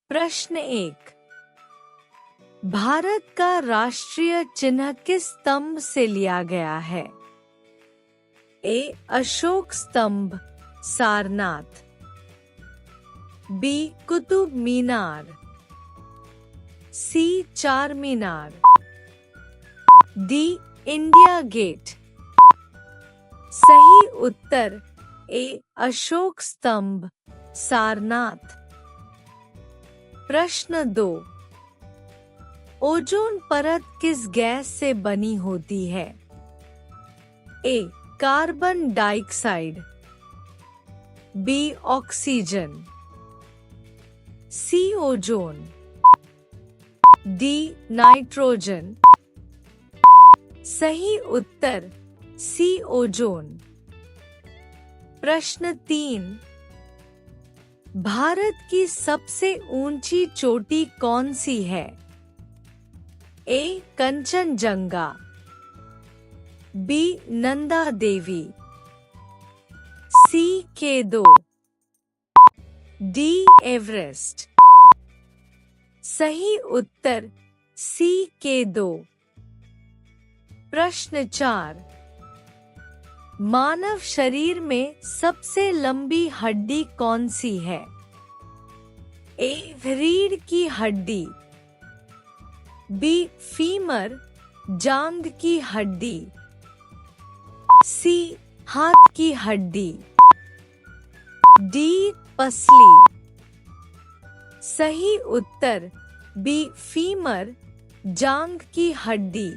प्रश्न 1। भारत का राष्ट्रीय चिन्ह किस स्तंभ से लिया गया है? ए. अशोक स्तंभ सारनाथ, बी. कुतुब मीनार, सी. चार मीनार, डी. India gate. सही उत्तर ए. अशोक स्तंभ सारनाथ। प्रश्न 2। ओजोन परत किस गैस से बनी होती है? A. Carbon dioxide, B. Oxygen, C. Ozone, D. Nitrogen. सही उत्तर सी. ओजोन। प्रश्न 3। भारत की सबसे ऊंची चोटी कौन सी है? ए. कंचनजंगा, बी. नंदा देवी, सी. केदो, डी. एवरेस्ट। सही उत्तर सी. केदो। प्रश्न 4। मानव शरीर में सबसे लंबी हड्डी कौन सी है? ए. रीढ़ की हड्डी, बी. फीमर जांघ की हड्डी, सी. हाथ की हड्डी, डी. पसली। सही उत्तर बी. फीमर जांघ की हड्डी।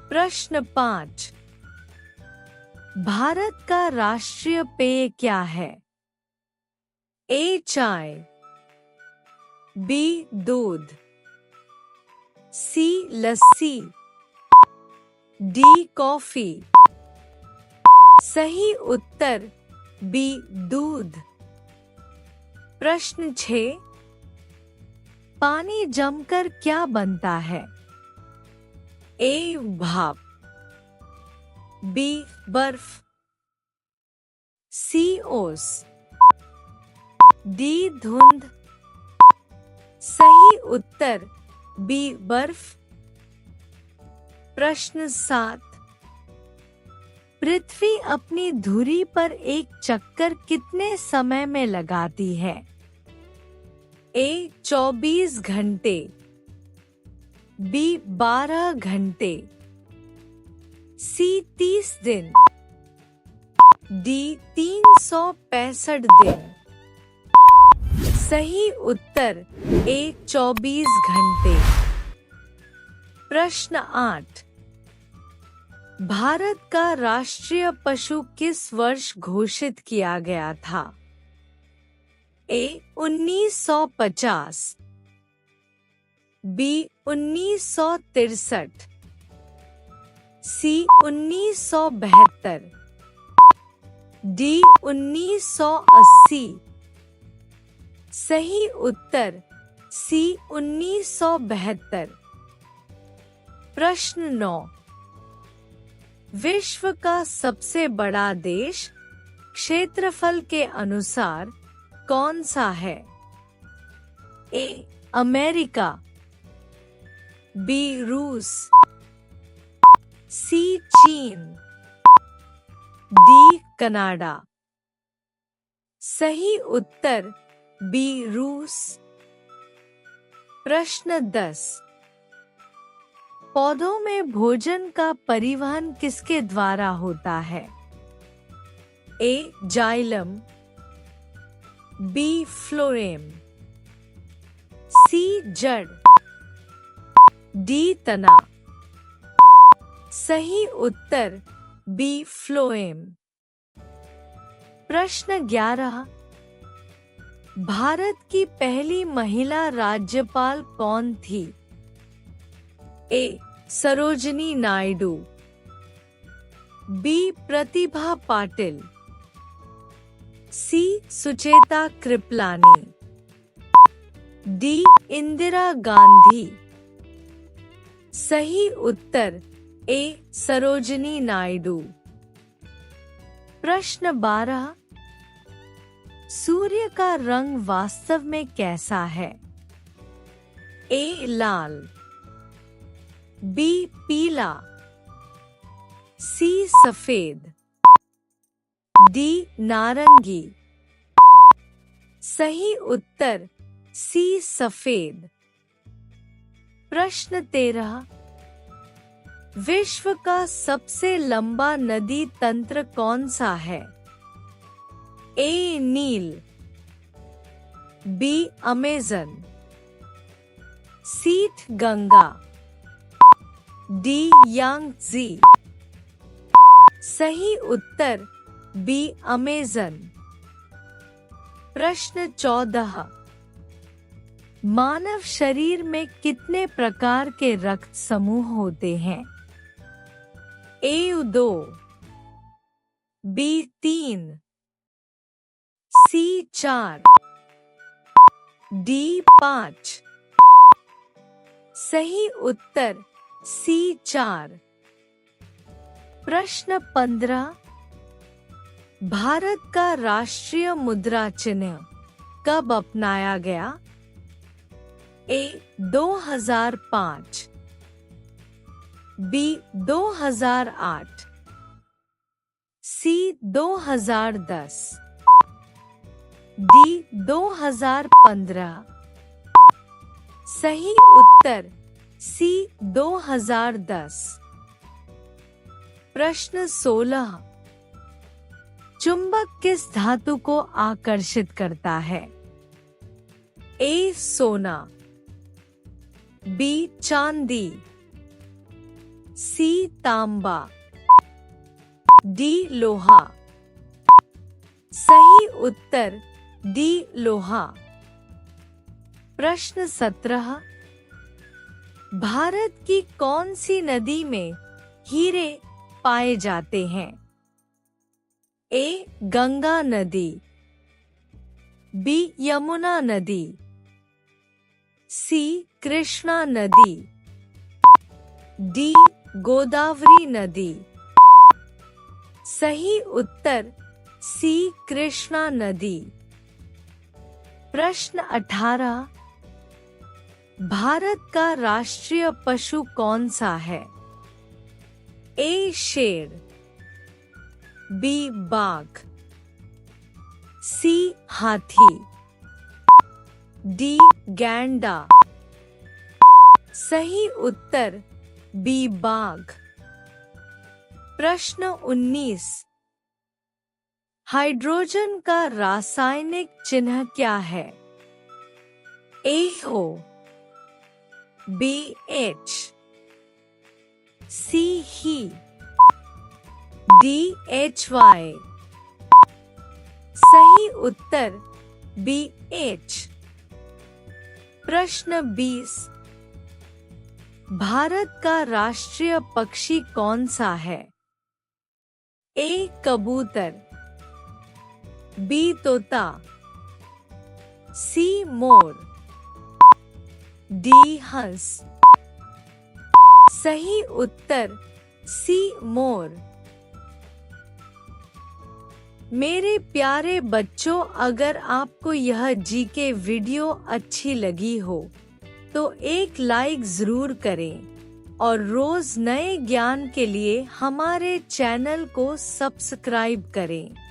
प्रश्न 5। भारत का राष्ट्रीय पेय क्या है? ए. चाय, बी. दूध, सी. लस्सी, डी. कॉफी। सही उत्तर बी. दूध। प्रश्न 6। पानी जमकर क्या बनता है? ए. भाप, बी. बर्फ, सी. ओस, डी. धुंध। सही उत्तर बी. बर्फ। प्रश्न 7। पृथ्वी अपनी धुरी पर एक चक्कर कितने समय में लगाती है? ए. 24 घंटे, बी. 12 घंटे, सी. 30 दिन, डी. 365 दिन। सही उत्तर ए. 24 घंटे। प्रश्न 8। भारत का राष्ट्रीय पशु किस वर्ष घोषित किया गया था? ए. 1950, बी. 1963, सी. 1972, डी. 1980। सही उत्तर सी. 1972। प्रश्न 9। विश्व का सबसे बड़ा देश क्षेत्रफल के अनुसार कौन सा है? ए. America, B. रूस, सी. चीन, डी. कनाडा। सही उत्तर बी. रूस। प्रश्न 10। पौधों में भोजन का परिवहन किसके द्वारा होता है? A. Xylem, B. Phloem, C. जड़, डी. तना। सही उत्तर बी. फ्लोएम। प्रश्न 11। भारत की पहली महिला राज्यपाल कौन थी? ए. सरोजिनी नायडू, बी. प्रतिभा पाटिल, सी. सुचेता कृपलानी, डी. इंदिरा गांधी। सही उत्तर ए. सरोजिनी नायडू। प्रश्न 12। सूर्य का रंग वास्तव में कैसा है? ए लाल, बी पीला, सी सफेद, डी नारंगी। सही उत्तर सी सफेद। प्रश्न 13, विश्व का सबसे लंबा नदी तंत्र कौन सा है? ए नील, बी अमेज़न, सी गंगा, डी यांगत्ज़ी। सही उत्तर बी अमेज़न। प्रश्न 14, मानव शरीर में कितने प्रकार के रक्त समूह होते हैं? ए 2, बी 3, सी 4, डी 5। सही उत्तर सी 4। प्रश्न 15, भारत का राष्ट्रीय मुद्रा चिन्ह कब अपनाया गया? ए 2005, बी 2008, सी 2010, डी 2015। सही उत्तर सी 2010। प्रश्न 16, चुंबक किस धातु को आकर्षित करता है? ए सोना, बी चांदी, सी तांबा, डी लोहा। सही उत्तर डी लोहा। प्रश्न 17, भारत की कौन सी नदी में हीरे पाए जाते हैं? ए गंगा नदी, बी यमुना नदी, सी कृष्णा नदी, डी गोदावरी नदी। सही उत्तर सी कृष्णा नदी। प्रश्न 18, भारत का राष्ट्रीय पशु कौन सा है? ए शेर, बी बाघ, सी हाथी, डी गैंडा। सही उत्तर बी बाघ। प्रश्न 19, हाइड्रोजन का रासायनिक चिन्ह क्या है? ए ओ, बी एच, सी ही, डी एच वाई। सही उत्तर बी एच। प्रश्न 20, भारत का राष्ट्रीय पक्षी कौन सा है? ए कबूतर, बी तोता, सी मोर, डी हंस। सही उत्तर सी मोर। मेरे प्यारे बच्चों, अगर आपको यह जीके वीडियो अच्छी लगी हो तो एक लाइक जरूर करें और रोज नए ज्ञान के लिए हमारे चैनल को सब्सक्राइब करें।